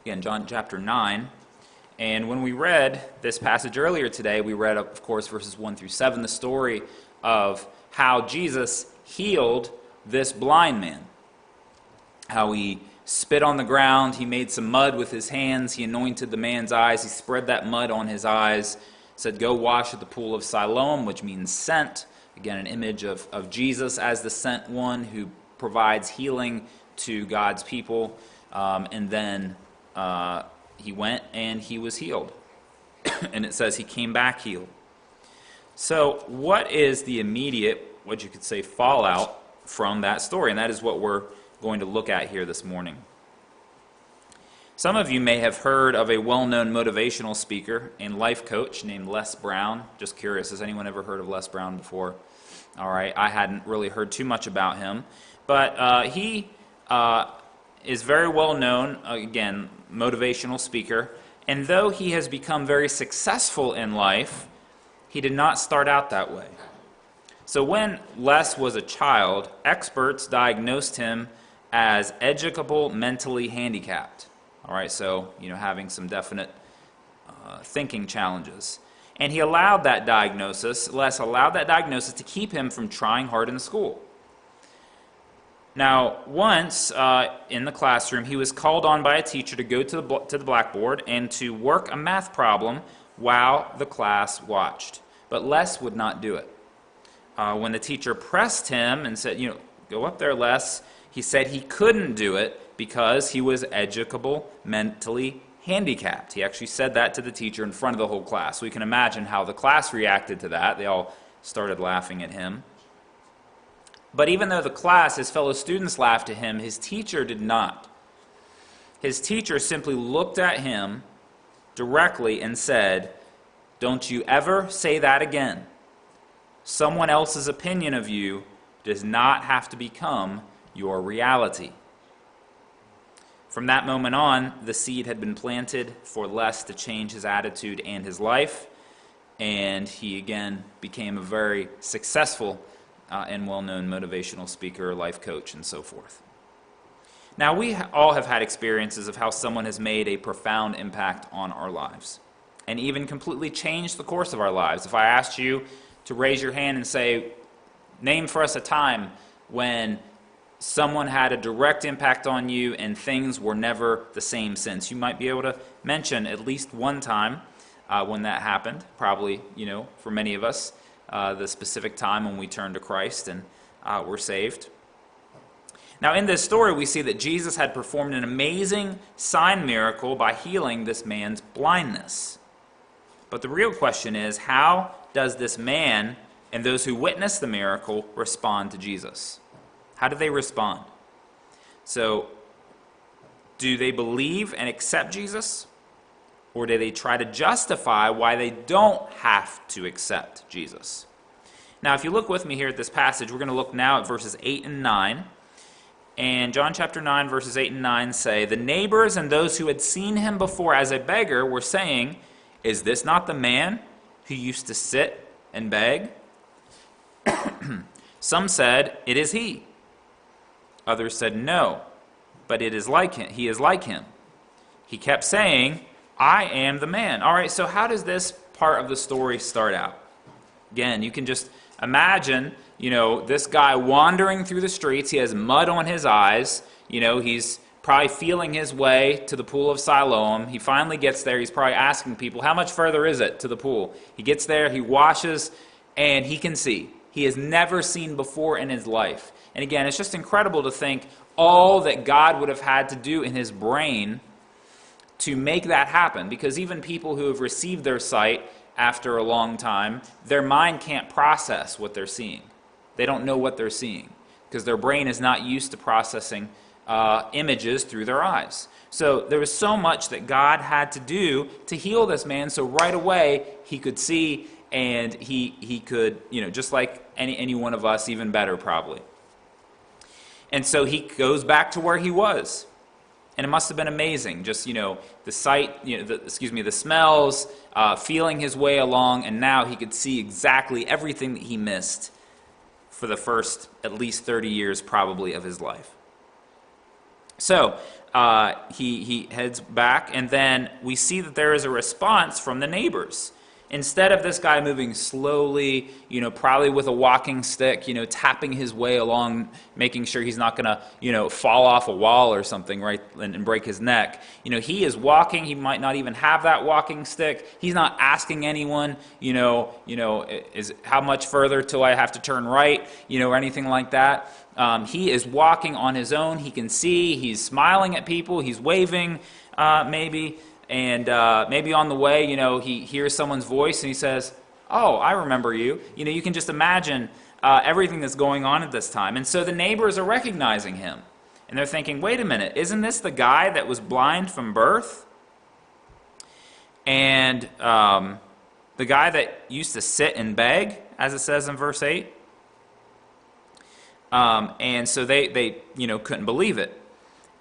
Again, John chapter 9. And when we read this passage earlier today, we read, of course, verses 1 through 7, the story of how Jesus healed this blind man. How he spit on the ground, he made some mud with his hands, he anointed the man's eyes, he spread that mud on his eyes, said, "Go wash at the Pool of Siloam," which means sent. Again, an image of Jesus as the sent one who provides healing to God's people. And then he went and he was healed. And it says he came back healed. So what is the immediate, what you could say, fallout from that story? And that is what we're going to look at here this morning. Some of you may have heard of a well-known motivational speaker and life coach named Les Brown. Just curious, has anyone ever heard of Les Brown before? All right, I hadn't really heard too much about him. But he is very well known, again, motivational speaker. And though he has become very successful in life, he did not start out that way. So when Les was a child, experts diagnosed him as educable mentally handicapped. All right, so, having some definite thinking challenges. And Les allowed that diagnosis to keep him from trying hard in school. Now, once in the classroom, he was called on by a teacher to go to the blackboard and to work a math problem while the class watched. But Les would not do it. When the teacher pressed him and said, "Go up there, Les," he said he couldn't do it because he was educable mentally handicapped. He actually said that to the teacher in front of the whole class. So we can imagine how the class reacted to that. They all started laughing at him. But even though the class, his fellow students, laughed at him, his teacher did not. His teacher simply looked at him directly and said, "Don't you ever say that again. Someone else's opinion of you does not have to become your reality." From that moment on, the seed had been planted for Les to change his attitude and his life, and he again became a very successful and well-known motivational speaker, life coach, and so forth. Now, we all have had experiences of how someone has made a profound impact on our lives, and even completely changed the course of our lives. If I asked you to raise your hand and say, name for us a time when someone had a direct impact on you and things were never the same since, you might be able to mention at least one time when that happened. Probably, for many of us, the specific time when we turned to Christ and were saved. Now, in this story, we see that Jesus had performed an amazing sign miracle by healing this man's blindness. But the real question is, how does this man and those who witnessed the miracle respond to Jesus? How do they respond? So, do they believe and accept Jesus? Or do they try to justify why they don't have to accept Jesus? Now, if you look with me here at this passage, we're going to look now at verses 8 and 9. And John chapter 9, verses 8 and 9 say, "The neighbors and those who had seen him before as a beggar were saying, 'Is this not the man who used to sit and beg?' Some said, 'It is he.' Others said, 'No, but it is like him. He is like him.' He kept saying, 'I am the man.'" All right, so how does this part of the story start out? Again, you can just imagine, this guy wandering through the streets. He has mud on his eyes. He's probably feeling his way to the Pool of Siloam. He finally gets there. He's probably asking people, "How much further is it to the pool?" He gets there, he washes, and he can see. He has never seen before in his life. And again, it's just incredible to think all that God would have had to do in his brain to make that happen. Because even people who have received their sight after a long time, their mind can't process what they're seeing. They don't know what they're seeing because their brain is not used to processing images through their eyes. So there was so much that God had to do to heal this man, so right away he could see, and he could, just like any one of us, even better probably. And so he goes back to where he was. And it must have been amazing, just, the sight, the smells, feeling his way along, and now he could see exactly everything that he missed for the first at least 30 years probably of his life. So he heads back, and then we see that there is a response from the neighbors. Instead of this guy moving slowly, probably with a walking stick, tapping his way along, making sure he's not going to, fall off a wall or something, right, and break his neck. He is walking. He might not even have that walking stick. He's not asking anyone, is how much further till I have to turn right, or anything like that. He is walking on his own. He can see. He's smiling at people. He's waving, maybe. And maybe on the way, he hears someone's voice and he says, "Oh, I remember you." You can just imagine everything that's going on at this time. And so the neighbors are recognizing him. And they're thinking, wait a minute, isn't this the guy that was blind from birth? And the guy that used to sit and beg, as it says in verse 8? And so they couldn't believe it.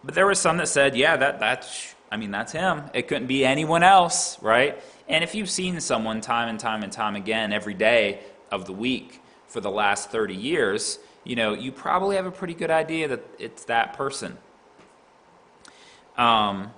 But there were some that said, yeah, that's him. It couldn't be anyone else, right? And if you've seen someone time and time and time again every day of the week for the last 30 years, you probably have a pretty good idea that it's that person. And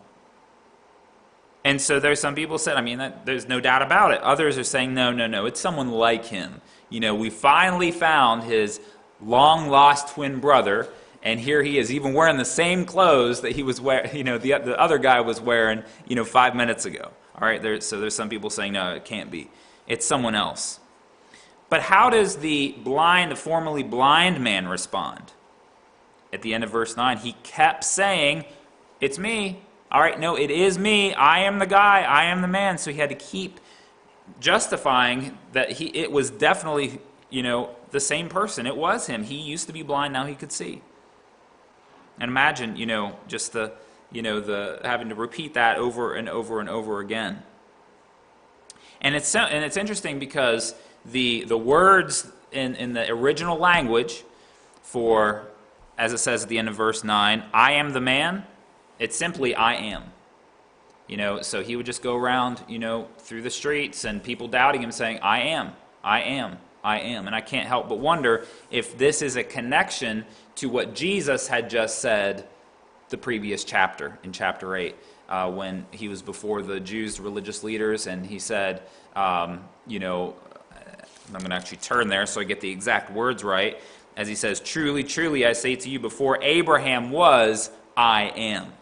so there's some people said, there's no doubt about it. Others are saying, no, it's someone like him. We finally found his long-lost twin brother, and here he is, even wearing the same clothes that he was wearing, the other guy was wearing, 5 minutes ago. All right, so there's some people saying, no, it can't be. It's someone else. But how does the formerly blind man respond? At the end of verse 9, he kept saying, "It's me. All right, no, it is me. I am the guy. I am the man." So he had to keep justifying that it was definitely, the same person. It was him. He used to be blind, now he could see. And imagine, just the having to repeat that over and over and over again. And it's interesting because the words in the original language for, as it says at the end of verse 9, "I am the man," it's simply "I am." So he would just go around, through the streets and people doubting him saying, "I am, I am, I am." And I can't help but wonder if this is a connection to what Jesus had just said the previous chapter, in chapter 8, when he was before the Jews, the religious leaders, and he said, I'm going to actually turn there so I get the exact words right, as he says, "Truly, truly, I say to you, before Abraham was, I am."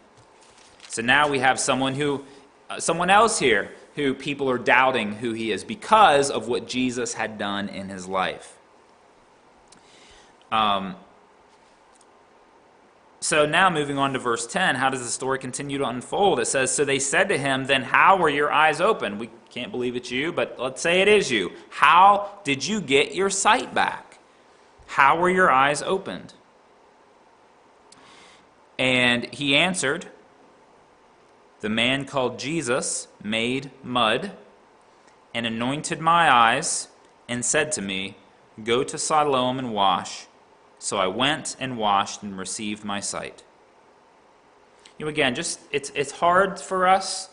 So now we have someone else here who people are doubting who he is because of what Jesus had done in his life. So now moving on to verse 10, how does the story continue to unfold? It says, "So they said to him, 'Then how were your eyes open?'" We can't believe it's you, but let's say it is you. "How did you get your sight back? How were your eyes opened?" And he answered, "The man called Jesus made mud and anointed my eyes and said to me, 'Go to Siloam and wash.' So I went and washed and received my sight." Again, it's hard for us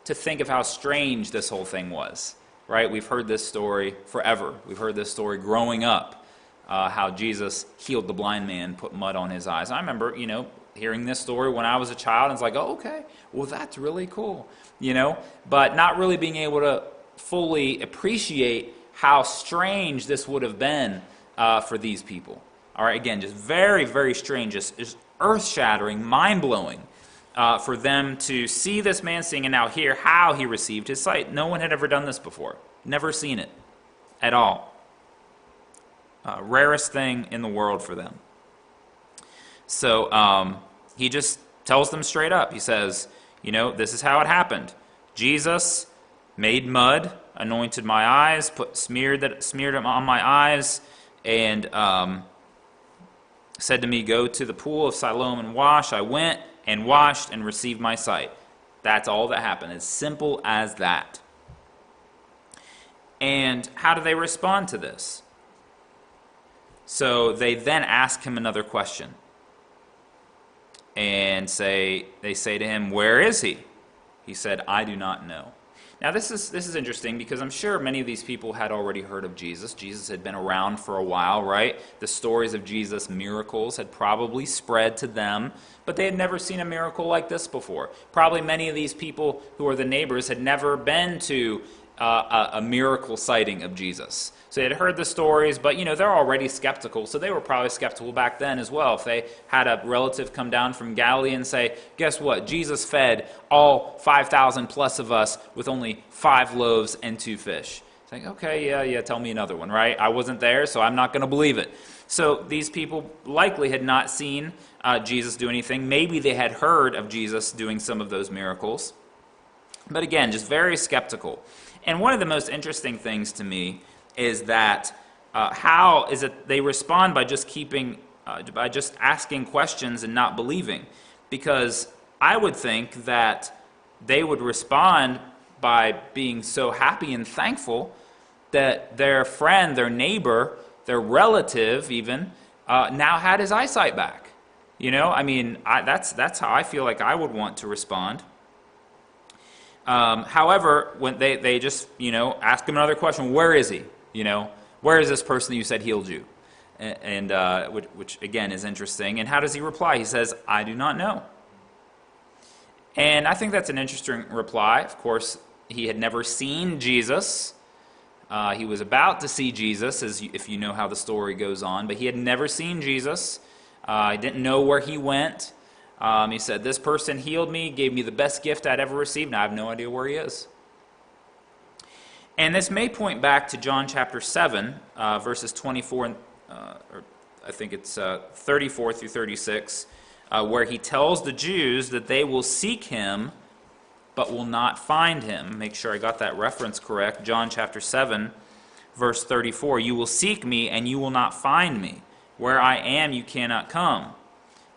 to think of how strange this whole thing was, right? We've heard this story forever. We've heard this story growing up, how Jesus healed the blind man, put mud on his eyes. I remember, hearing this story when I was a child, and it's like, oh, okay, well, that's really cool, but not really being able to fully appreciate how strange this would have been for these people. All right, again, just very, very strange, just earth-shattering, mind-blowing for them to see this man sing and now hear how he received his sight. No one had ever done this before. Never seen it at all. Rarest thing in the world for them. So he just tells them straight up. He says, this is how it happened. Jesus made mud, anointed my eyes, smeared it on my eyes, and said to me, "Go to the Pool of Siloam and wash." I went and washed and received my sight. That's all that happened. As simple as that. And how do they respond to this? So they then ask him another question. And they say to him, "Where is he?" He said, "I do not know." Now this is interesting because I'm sure many of these people had already heard of Jesus. Jesus had been around for a while, right? The stories of Jesus' miracles had probably spread to them, but they had never seen a miracle like this before. Probably many of these people who are the neighbors had never been to a miracle sighting of Jesus. So they had heard the stories, but they're already skeptical, so they were probably skeptical back then as well. If they had a relative come down from Galilee and say, guess what, Jesus fed all 5,000 plus of us with only 5 loaves and 2 fish. It's like, okay, yeah, tell me another one, right? I wasn't there, so I'm not going to believe it. So these people likely had not seen Jesus do anything. Maybe they had heard of Jesus doing some of those miracles. But again, just very skeptical. And one of the most interesting things to me is that how is it they respond by just asking questions and not believing. Because I would think that they would respond by being so happy and thankful that their friend, their neighbor, their relative even, now had his eyesight back. That's how I feel like I would want to respond. However, when they just, ask him another question, where is he? Where is this person that you said healed you? And which again is interesting. And how does he reply? He says, I do not know. And I think that's an interesting reply. Of course, he had never seen Jesus. He was about to see Jesus, if you know how the story goes on, but he had never seen Jesus. He didn't know where he went. He said, this person healed me, gave me the best gift I'd ever received, and I have no idea where he is. And this may point back to John chapter 7, verses 24, or I think it's 34 through 36, where he tells the Jews that they will seek him, but will not find him. Make sure I got that reference correct. John chapter 7, verse 34, you will seek me, and you will not find me. Where I am, you cannot come.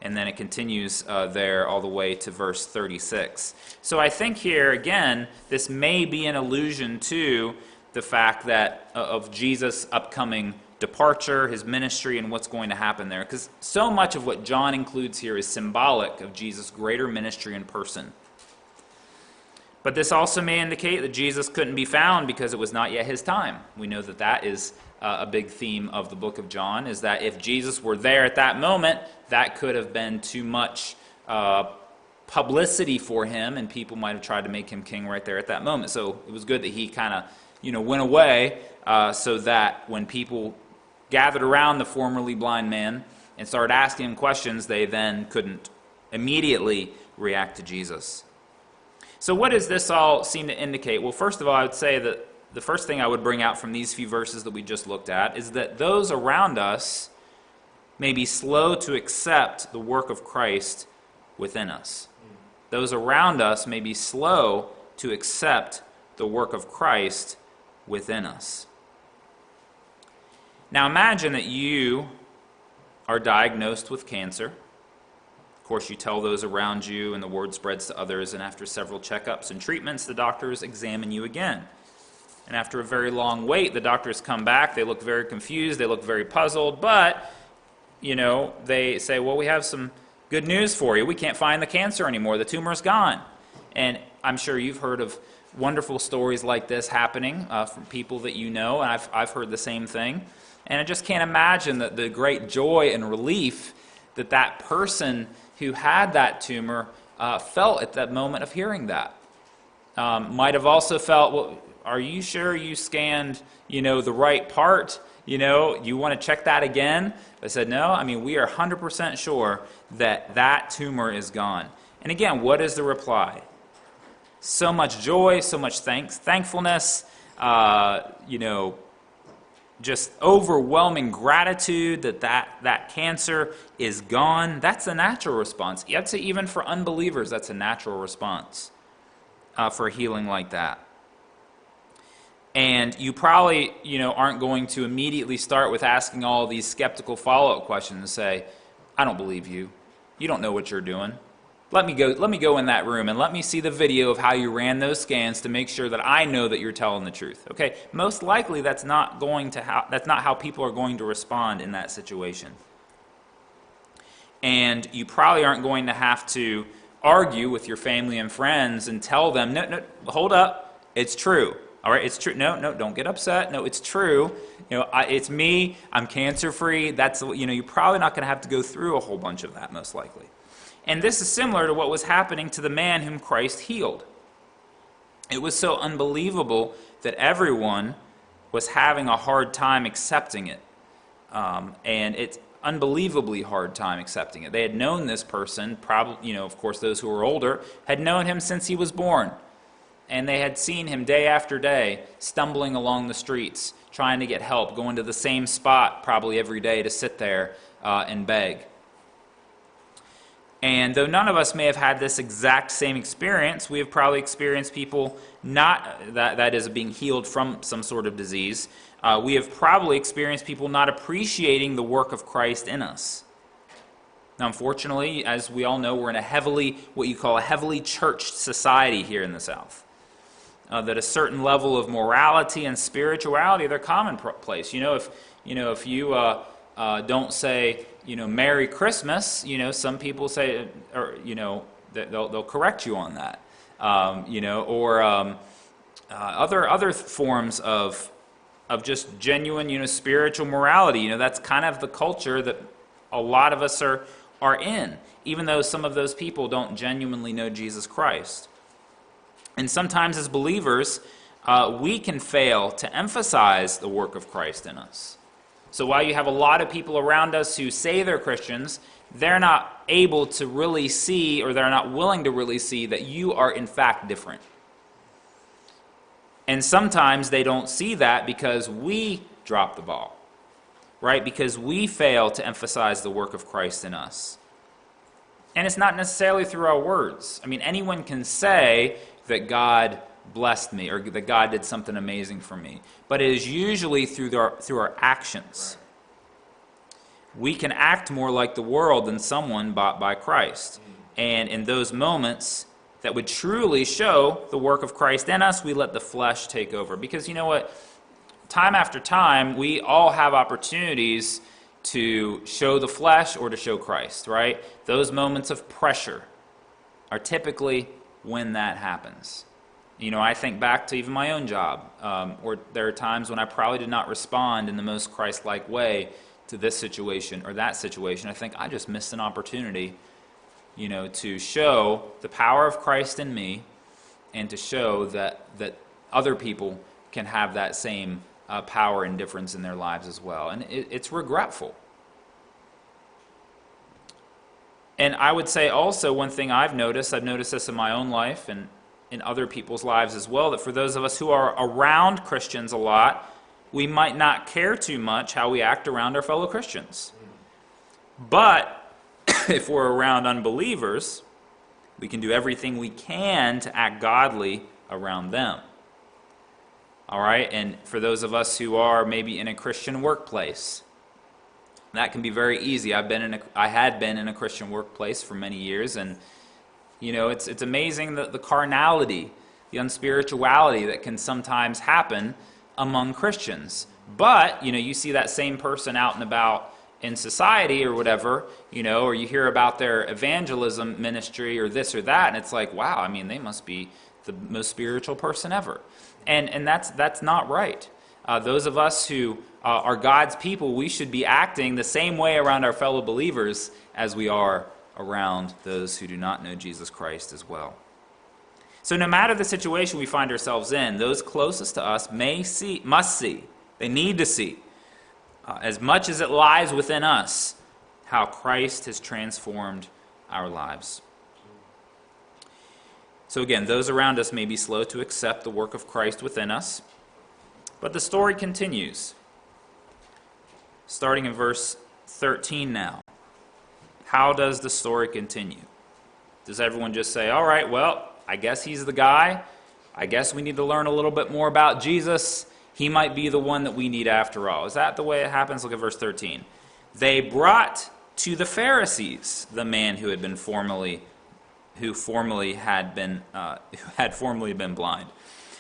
And then it continues there all the way to verse 36. So I think here, again, this may be an allusion to the fact that of Jesus' upcoming departure, his ministry, and what's going to happen there. Because so much of what John includes here is symbolic of Jesus' greater ministry in person. But this also may indicate that Jesus couldn't be found because it was not yet his time. We know that that is a big theme of the book of John, is that if Jesus were there at that moment, that could have been too much publicity for him, and people might have tried to make him king right there at that moment. So it was good that he kind of, went away so that when people gathered around the formerly blind man and started asking him questions, they then couldn't immediately react to Jesus. So what does this all seem to indicate? Well, first of all, I would say that the first thing I would bring out from these few verses that we just looked at is that those around us may be slow to accept the work of Christ within us. Those around us may be slow to accept the work of Christ within us. Now imagine that you are diagnosed with cancer. Of course, you tell those around you, and the word spreads to others, and after several checkups and treatments, the doctors examine you again. And after a very long wait, the doctors come back. They look very confused. They look very puzzled. But, they say, well, we have some good news for you. We can't find the cancer anymore. The tumor's gone. And I'm sure you've heard of wonderful stories like this happening from people that you know. And I've heard the same thing. And I just can't imagine the great joy and relief that person who had that tumor felt at that moment of hearing that. Might have also felt, well, are you sure you scanned, the right part? You want to check that again? I said, no, we are 100% sure that tumor is gone. And again, what is the reply? So much joy, so much thankfulness, just overwhelming gratitude that cancer is gone. That's a natural response. I'd say even for unbelievers, that's a natural response for a healing like that. And you probably, aren't going to immediately start with asking all these skeptical follow-up questions and say, I don't believe you. You don't know what you're doing. Let me go in that room and let me see the video of how you ran those scans to make sure that I know that you're telling the truth. Okay? Most likely that's not how people are going to respond in that situation. And you probably aren't going to have to argue with your family and friends and tell them, no, hold up. It's true. All right, it's true. No, don't get upset. No, it's true. It's me. I'm cancer-free. You're probably not going to have to go through a whole bunch of that, most likely. And this is similar to what was happening to the man whom Christ healed. It was so unbelievable that everyone was having a hard time accepting it. And it's unbelievably hard time accepting it. They had known this person, probably, of course, those who were older, had known him since he was born. And they had seen him day after day stumbling along the streets, trying to get help, going to the same spot probably every day to sit there and beg. And though none of us may have had this exact same experience, we have probably experienced people that is being healed from some sort of disease. We have probably experienced people not appreciating the work of Christ in us. Now, unfortunately, as we all know, we're in what you call a heavily churched society here in the South. That a certain level of morality and spirituality, they're commonplace. If you don't say, Merry Christmas, some people say, or they'll correct you on that. Or other forms of just genuine, spiritual morality. That's kind of the culture that a lot of us are in, even though some of those people don't genuinely know Jesus Christ. And sometimes as believers, we can fail to emphasize the work of Christ in us. So while you have a lot of people around us who say they're Christians, they're not able to really see, or they're not willing to really see, that you are in fact different. And sometimes they don't see that because we drop the ball, right? Because we fail to emphasize the work of Christ in us. And it's not necessarily through our words. Anyone can say that God blessed me or that God did something amazing for me. But it is usually through our actions. We can act more like the world than someone bought by Christ. And in those moments that would truly show the work of Christ in us, we let the flesh take over. Because you know what? Time after time, we all have opportunities to show the flesh or to show Christ, right? Those moments of pressure are typically when that happens. I think back to even my own job, or there are times when I probably did not respond in the most Christ-like way to this situation or that situation. I think I just missed an opportunity, to show the power of Christ in me and to show that other people can have that same power and difference in their lives as well. And it's regretful. And I would say also one thing I've noticed this in my own life and in other people's lives as well, that for those of us who are around Christians a lot, we might not care too much how we act around our fellow Christians. But if we're around unbelievers, we can do everything we can to act godly around them. All right? And for those of us who are maybe in a Christian workplace, that can be very easy. I had been in a Christian workplace for many years, and it's amazing the carnality, the unspirituality that can sometimes happen among Christians. But you see that same person out and about in society or whatever, or you hear about their evangelism ministry or this or that, and it's like, wow, they must be the most spiritual person ever, and that's not right. Those of us who are God's people, we should be acting the same way around our fellow believers as we are around those who do not know Jesus Christ as well. So no matter the situation we find ourselves in, those closest to us must see, they need to see, as much as it lies within us, how Christ has transformed our lives. So again, those around us may be slow to accept the work of Christ within us, but the story continues. Starting in verse 13 now. How does the story continue? Does everyone just say, all right, well, I guess he's the guy. I guess we need to learn a little bit more about Jesus. He might be the one that we need after all. Is that the way it happens? Look at verse 13. They brought to the Pharisees the man who had formerly been blind.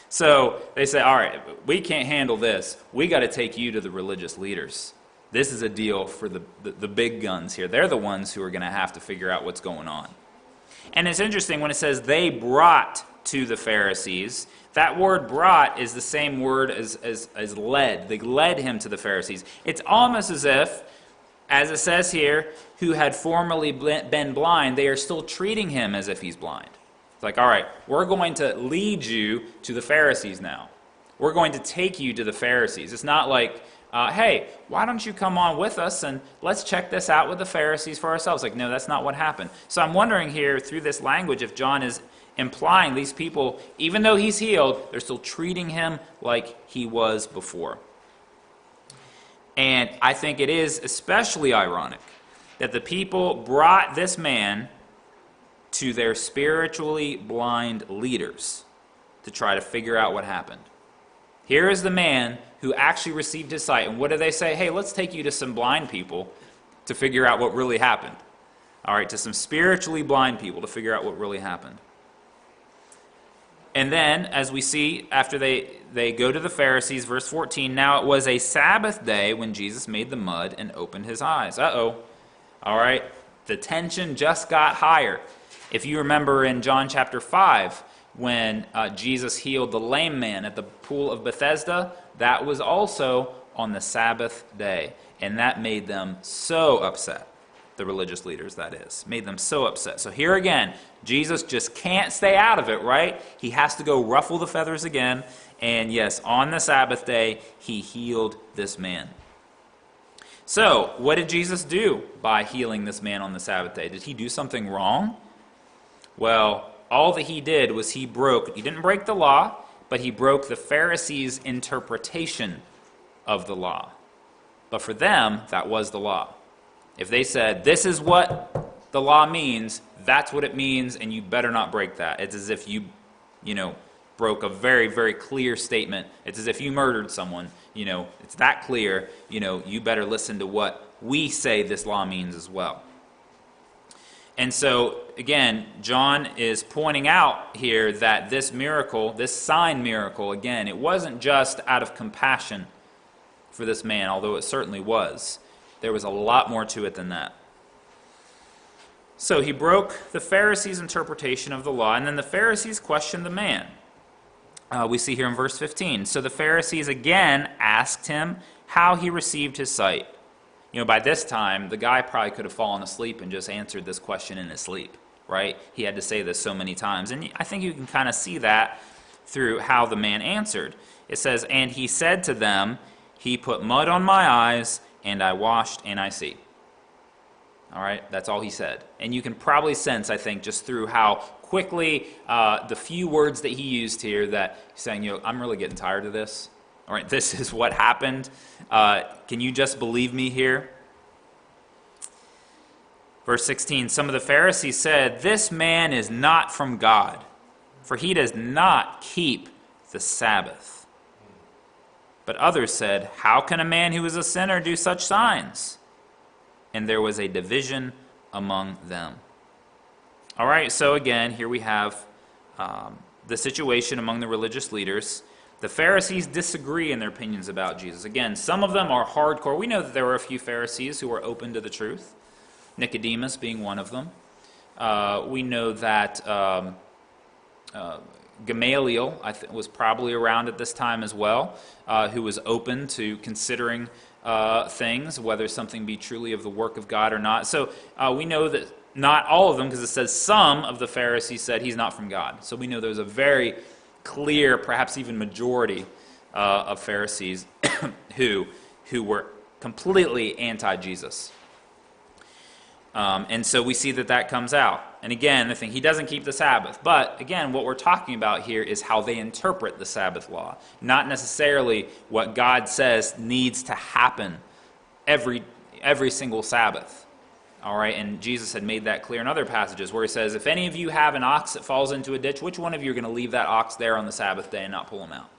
So they say, all right, we can't handle this. We got to take you to the religious leaders. This is a deal for the big guns here. They're the ones who are going to have to figure out what's going on. And it's interesting when it says they brought to the Pharisees. That word brought is the same word as led. They led him to the Pharisees. It's almost as if, as it says here, who had formerly been blind, they are still treating him as if he's blind. It's like, all right, we're going to lead you to the Pharisees now. We're going to take you to the Pharisees. It's not like, hey, why don't you come on with us and let's check this out with the Pharisees for ourselves. Like, no, that's not what happened. So I'm wondering here through this language if John is implying these people, even though he's healed, they're still treating him like he was before. And I think it is especially ironic that the people brought this man to their spiritually blind leaders to try to figure out what happened. Here is the man who actually received his sight. And what do they say? Hey, let's take you to some blind people to figure out what really happened. All right, to some spiritually blind people to figure out what really happened. And then, as we see, after they go to the Pharisees, verse 14, now it was a Sabbath day when Jesus made the mud and opened his eyes. Uh-oh. All right, the tension just got higher. If you remember in John chapter 5, when Jesus healed the lame man at the Pool of Bethesda, that was also on the Sabbath day. And that made them so upset. The religious leaders, that is, made them so upset. So here again, Jesus just can't stay out of it, right? He has to go ruffle the feathers again. And yes, on the Sabbath day, he healed this man. So, what did Jesus do by healing this man on the Sabbath day? Did he do something wrong? Well, all that he did was he didn't break the law, but he broke the Pharisees' interpretation of the law. But for them, that was the law. If they said, this is what the law means, that's what it means, and you better not break that. It's as if you broke a very, very clear statement. It's as if you murdered someone. It's that clear. You better listen to what we say this law means as well. And so, again, John is pointing out here that this miracle, this sign miracle, again, it wasn't just out of compassion for this man, although it certainly was. There was a lot more to it than that. So he broke the Pharisees' interpretation of the law, and then the Pharisees questioned the man. We see here in verse 15. So the Pharisees again asked him how he received his sight. By this time, the guy probably could have fallen asleep and just answered this question in his sleep, right? He had to say this so many times. And I think you can kind of see that through how the man answered. It says, and he said to them, he put mud on my eyes, and I washed, and I see. All right, that's all he said. And you can probably sense, I think, just through how quickly the few words that he used here that he's saying, I'm really getting tired of this. All right, this is what happened. Can you just believe me here? Verse 16, some of the Pharisees said, this man is not from God, for he does not keep the Sabbath. But others said, how can a man who is a sinner do such signs? And there was a division among them. All right, so again, here we have the situation among the religious leaders. The Pharisees disagree in their opinions about Jesus. Again, some of them are hardcore. We know that there were a few Pharisees who were open to the truth, Nicodemus being one of them. We know that Gamaliel was probably around at this time as well, who was open to considering things, whether something be truly of the work of God or not. So we know that not all of them, because it says some of the Pharisees said he's not from God. So we know there's a very clear, perhaps even majority of Pharisees who were completely anti-Jesus. And so we see that comes out. And again, the thing, he doesn't keep the Sabbath. But again, what we're talking about here is how they interpret the Sabbath law. Not necessarily what God says needs to happen every single Sabbath. All right, and Jesus had made that clear in other passages where he says, if any of you have an ox that falls into a ditch, which one of you are going to leave that ox there on the Sabbath day and not pull him out?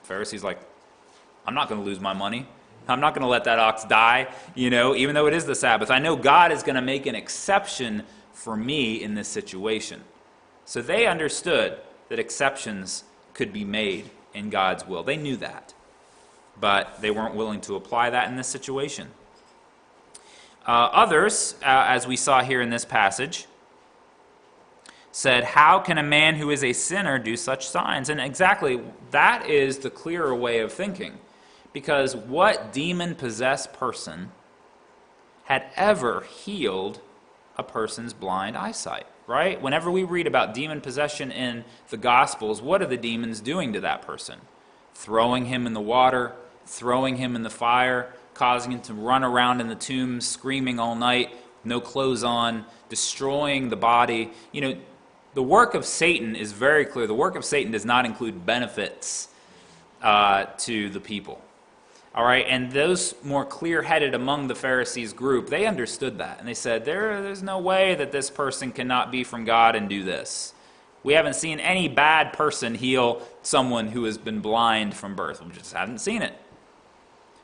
The Pharisee's like, I'm not going to lose my money. I'm not going to let that ox die, even though it is the Sabbath. I know God is going to make an exception for me in this situation. So they understood that exceptions could be made in God's will. They knew that, but they weren't willing to apply that in this situation. Others, as we saw here in this passage, said, how can a man who is a sinner do such signs? And exactly, that is the clearer way of thinking. Because what demon-possessed person had ever healed a person's blind eyesight, right? Whenever we read about demon possession in the Gospels, what are the demons doing to that person? Throwing him in the water, throwing him in the fire, causing him to run around in the tombs, screaming all night, no clothes on, destroying the body. You know, the work of Satan is very clear. The work of Satan does not include benefits to the people. All right, and those more clear-headed among the Pharisees group, they understood that. And they said, there's no way that this person cannot be from God and do this. We haven't seen any bad person heal someone who has been blind from birth. We just haven't seen it.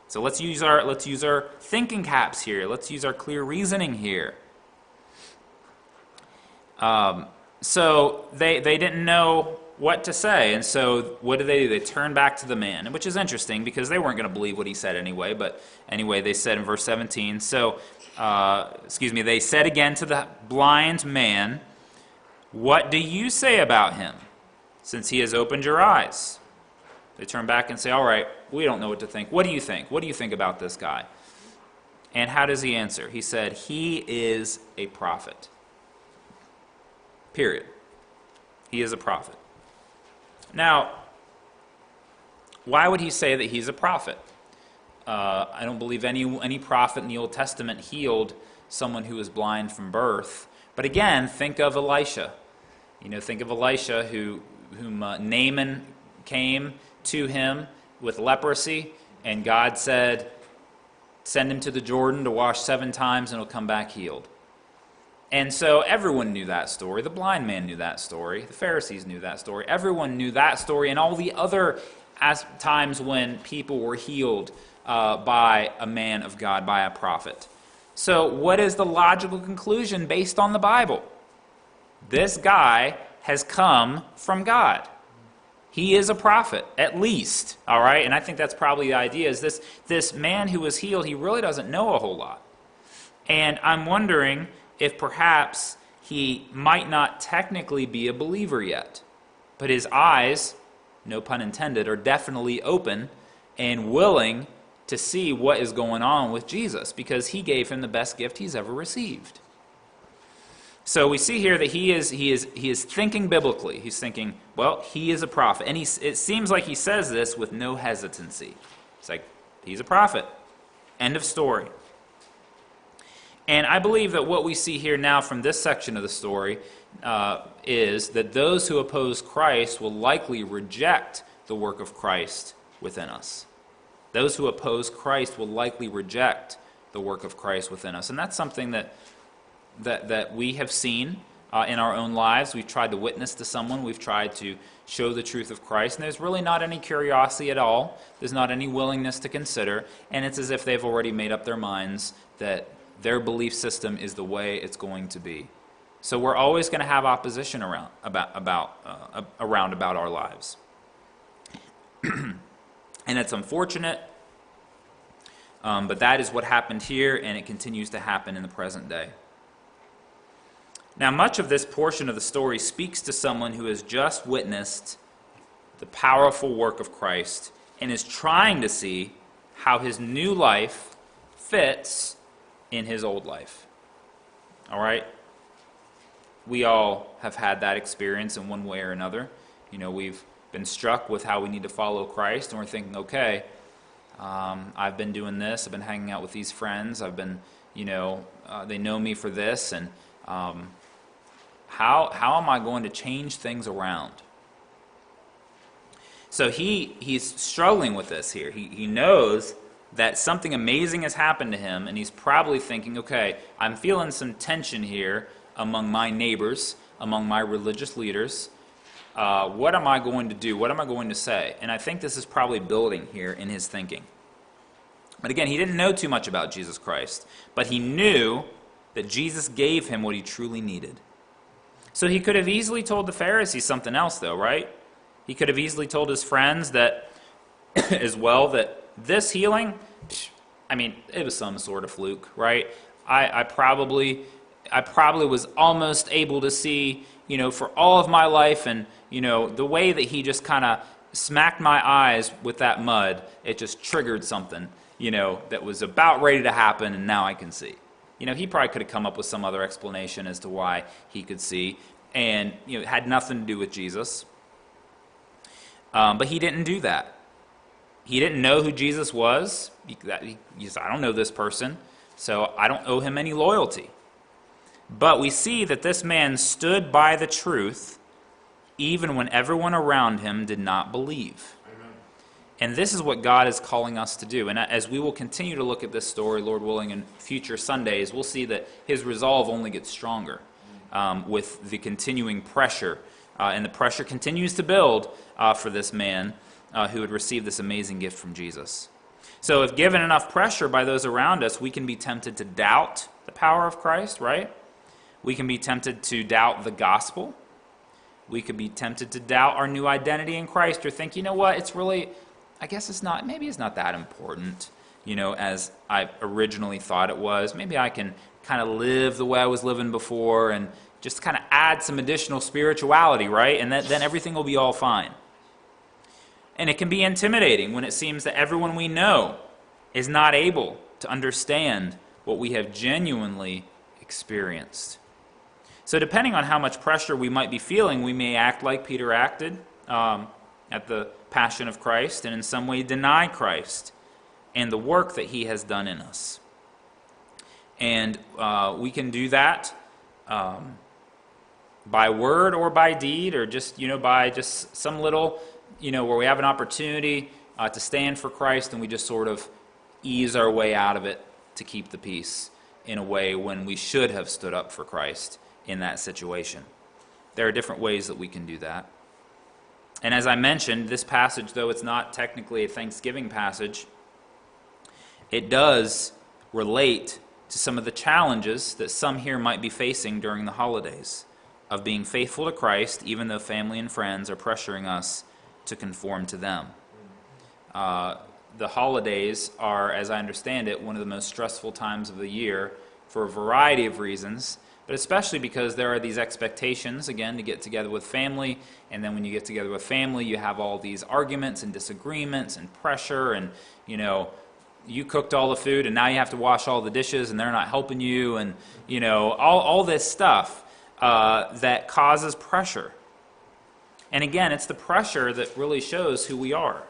So let's use our thinking caps here. Let's use our clear reasoning here. So they didn't know what to say, and so what do? They turn back to the man, which is interesting because they weren't going to believe what he said anyway. But anyway, they said in verse 17, they said again to the blind man, what do you say about him, since he has opened your eyes? They turn back and say, all right, we don't know what to think. What do you think? What do you think about this guy? And how does he answer? He said, he is a prophet. Period. He is a prophet. Now, why would he say that he's a prophet? I don't believe any prophet in the Old Testament healed someone who was blind from birth. But again, think of Elisha. Think of Elisha whom Naaman came to him with leprosy, and God said, send him to the Jordan to wash 7 times and he'll come back healed. And so everyone knew that story. The blind man knew that story. The Pharisees knew that story. Everyone knew that story and all the other times when people were healed by a man of God, by a prophet. So what is the logical conclusion based on the Bible? This guy has come from God. He is a prophet, at least. All right? And I think that's probably the idea, is this man who was healed, he really doesn't know a whole lot. And I'm wondering if perhaps he might not technically be a believer yet, but his eyes, no pun intended, are definitely open and willing to see what is going on with Jesus, because he gave him the best gift he's ever received. So we see here that he is thinking biblically. He's thinking, well, he is a prophet. And it seems like he says this with no hesitancy. It's like, he's a prophet. End of story. And I believe that what we see here now from this section of the story is that those who oppose Christ will likely reject the work of Christ within us. Those who oppose Christ will likely reject the work of Christ within us. And that's something that we have seen in our own lives. We've tried to witness to someone. We've tried to show the truth of Christ. And there's really not any curiosity at all. There's not any willingness to consider. And it's as if they've already made up their minds that their belief system is the way it's going to be. So we're always going to have opposition around our lives. And it's unfortunate, but that is what happened here, and it continues to happen in the present day. Now, much of this portion of the story speaks to someone who has just witnessed the powerful work of Christ and is trying to see how his new life fits in his old life. All right? We all have had that experience in one way or another. We've been struck with how we need to follow Christ, and we're thinking, okay, I've been doing this, I've been hanging out with these friends, I've been, they know me for this, and how am I going to change things around? So he's struggling with this here. He knows that something amazing has happened to him, and he's probably thinking, okay, I'm feeling some tension here among my neighbors, among my religious leaders. What am I going to do? What am I going to say? And I think this is probably building here in his thinking. But again, he didn't know too much about Jesus Christ, but he knew that Jesus gave him what he truly needed. So he could have easily told the Pharisees something else, though, right? He could have easily told his friends that, as well, that this healing, it was some sort of fluke, right? I probably was almost able to see, for all of my life, and, the way that he just kind of smacked my eyes with that mud, it just triggered something, that was about ready to happen, and now I can see. He probably could have come up with some other explanation as to why he could see, and, it had nothing to do with Jesus. But he didn't do that. He didn't know who Jesus was. He said, I don't know this person, so I don't owe him any loyalty. But we see that this man stood by the truth even when everyone around him did not believe. Amen. And this is what God is calling us to do. And as we will continue to look at this story, Lord willing, in future Sundays, we'll see that his resolve only gets stronger with the continuing pressure. And the pressure continues to build for this man who had received this amazing gift from Jesus. So if given enough pressure by those around us, we can be tempted to doubt the power of Christ, right? We can be tempted to doubt the gospel. We could be tempted to doubt our new identity in Christ, or think, it's really, I guess maybe it's not that important, as I originally thought it was. Maybe I can kind of live the way I was living before and just kind of add some additional spirituality, right? And then everything will be all fine. And it can be intimidating when it seems that everyone we know is not able to understand what we have genuinely experienced. So depending on how much pressure we might be feeling, we may act like Peter acted at the Passion of Christ, and in some way deny Christ and the work that he has done in us. And we can do that by word or by deed, or just, by just some little, where we have an opportunity to stand for Christ, and we just sort of ease our way out of it to keep the peace in a way when we should have stood up for Christ in that situation. There are different ways that we can do that. And as I mentioned, this passage, though it's not technically a Thanksgiving passage, it does relate to some of the challenges that some here might be facing during the holidays, of being faithful to Christ, even though family and friends are pressuring us to conform to them. The holidays are, as I understand it, one of the most stressful times of the year for a variety of reasons, but especially because there are these expectations, again, to get together with family, and then when you get together with family, you have all these arguments and disagreements and pressure, and, you cooked all the food, and now you have to wash all the dishes, and they're not helping you, and, all this stuff that causes pressure. And again, it's the pressure that really shows who we are.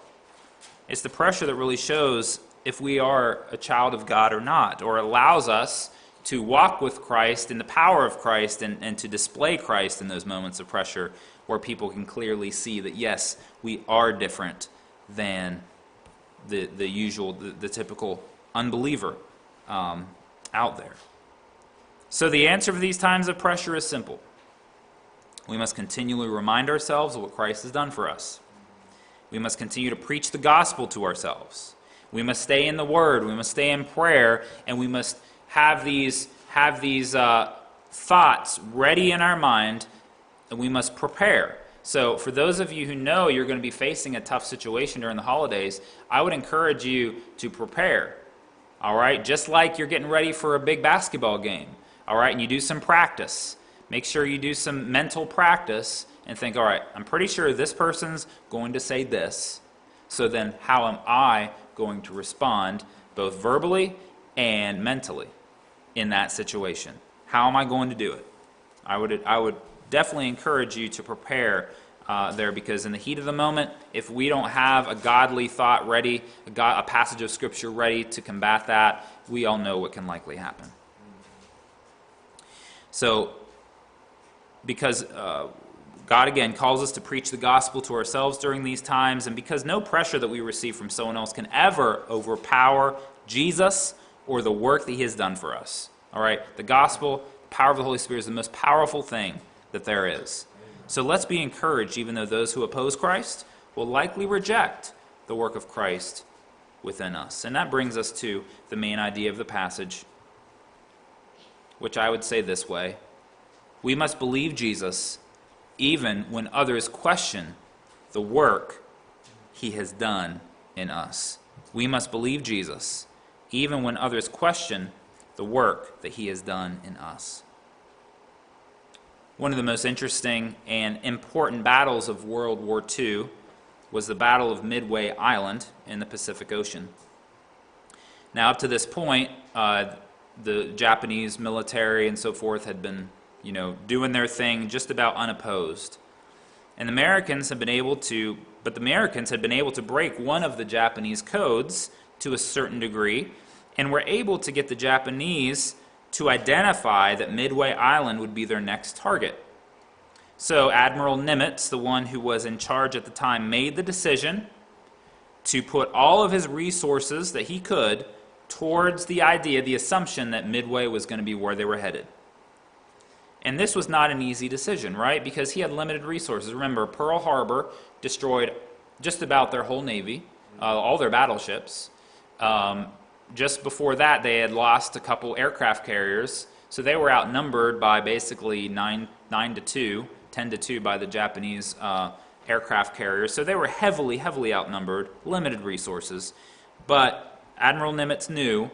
It's the pressure that really shows if we are a child of God or not, or allows us to walk with Christ in the power of Christ, and to display Christ in those moments of pressure where people can clearly see that, yes, we are different than the usual, the typical unbeliever out there. So the answer for these times of pressure is simple. We must continually remind ourselves of what Christ has done for us. We must continue to preach the gospel to ourselves. We must stay in the Word. We must stay in prayer, and we must have these thoughts ready in our mind, and we must prepare. So for those of you who know you're going to be facing a tough situation during the holidays, I would encourage you to prepare. All right? Just like you're getting ready for a big basketball game. All right? And you do some practice. Make sure you do some mental practice and think, all right, I'm pretty sure this person's going to say this. So then how am I going to respond both verbally and mentally in that situation? How am I going to do it? I would definitely encourage you to prepare there, because in the heat of the moment, if we don't have a godly thought ready, a passage of Scripture ready to combat that, we all know what can likely happen. So, because God, again, calls us to preach the gospel to ourselves during these times, and because no pressure that we receive from someone else can ever overpower Jesus or the work that he has done for us. All right? The gospel, the power of the Holy Spirit is the most powerful thing that there is. So let's be encouraged, even though those who oppose Christ will likely reject the work of Christ within us. And that brings us to the main idea of the passage, which I would say this way. We must believe Jesus even when others question the work he has done in us. We must believe Jesus even when others question the work that he has done in us. One of the most interesting and important battles of World War II was the Battle of Midway Island in the Pacific Ocean. Now, up to this point, the Japanese military and so forth had been, doing their thing just about unopposed. And the Americans had been able to break one of the Japanese codes to a certain degree, and were able to get the Japanese to identify that Midway Island would be their next target. So Admiral Nimitz, the one who was in charge at the time, made the decision to put all of his resources that he could towards the assumption that Midway was going to be where they were headed. And this was not an easy decision, right? Because he had limited resources. Remember, Pearl Harbor destroyed just about their whole Navy, all their battleships. Just before that, they had lost a couple aircraft carriers, so they were outnumbered by basically 9 to 2, 10 to 2 by the Japanese aircraft carriers. So they were heavily, heavily outnumbered, limited resources. But Admiral Nimitz knew,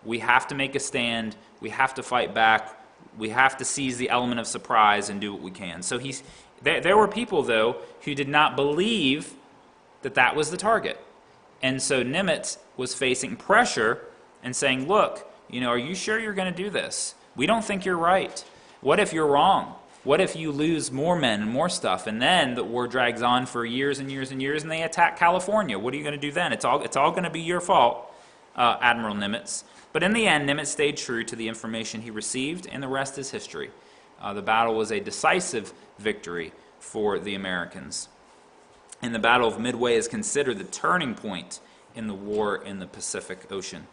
we have to make a stand, we have to fight back, we have to seize the element of surprise and do what we can. So there were people, though, who did not believe that that was the target. And so Nimitz was facing pressure and saying, look, are you sure you're going to do this? We don't think you're right. What if you're wrong? What if you lose more men and more stuff, and then the war drags on for years and years and years, and they attack California? What are you going to do then? It's all going to be your fault, Admiral Nimitz. But in the end, Nimitz stayed true to the information he received, and the rest is history. The battle was a decisive victory for the Americans. And the Battle of Midway is considered the turning point in the war in the Pacific Ocean.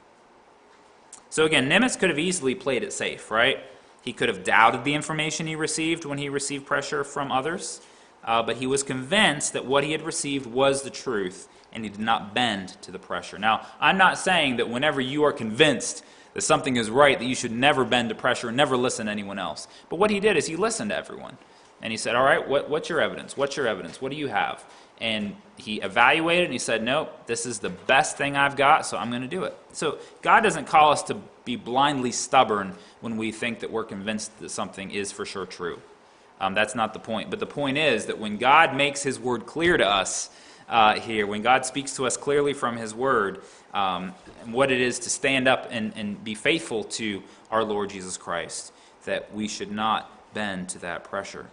So again, Nimitz could have easily played it safe, right? He could have doubted the information he received when he received pressure from others, but he was convinced that what he had received was the truth, and he did not bend to the pressure. Now, I'm not saying that whenever you are convinced that something is right, that you should never bend to pressure and never listen to anyone else. But what he did is he listened to everyone. And he said, all right, what's your evidence? What's your evidence? What do you have? And he evaluated and he said, nope, this is the best thing I've got, so I'm going to do it. So God doesn't call us to be blindly stubborn when we think that we're convinced that something is for sure true. That's not the point. But the point is that when God makes his word clear to us here, when God speaks to us clearly from his word, what it is to stand up and be faithful to our Lord Jesus Christ, that we should not bend to that pressure.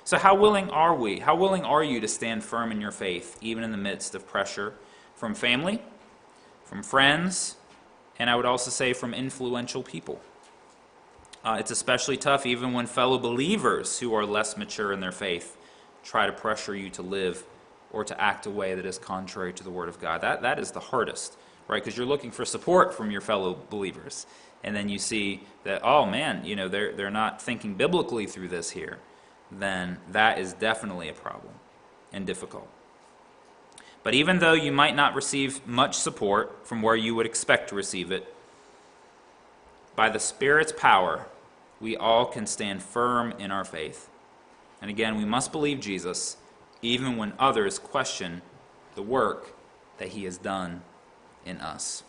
So how willing are we? How willing are you to stand firm in your faith, even in the midst of pressure from family, from friends, and I would also say from influential people? It's especially tough even when fellow believers who are less mature in their faith try to pressure you to live or to act a way that is contrary to the Word of God. That is the hardest, right? Because you're looking for support from your fellow believers. And then you see that, oh man, they're not thinking biblically through this here. Then that is definitely a problem and difficult. But even though you might not receive much support from where you would expect to receive it, by the Spirit's power, we all can stand firm in our faith. And again, we must believe Jesus, even when others question the work that he has done in us.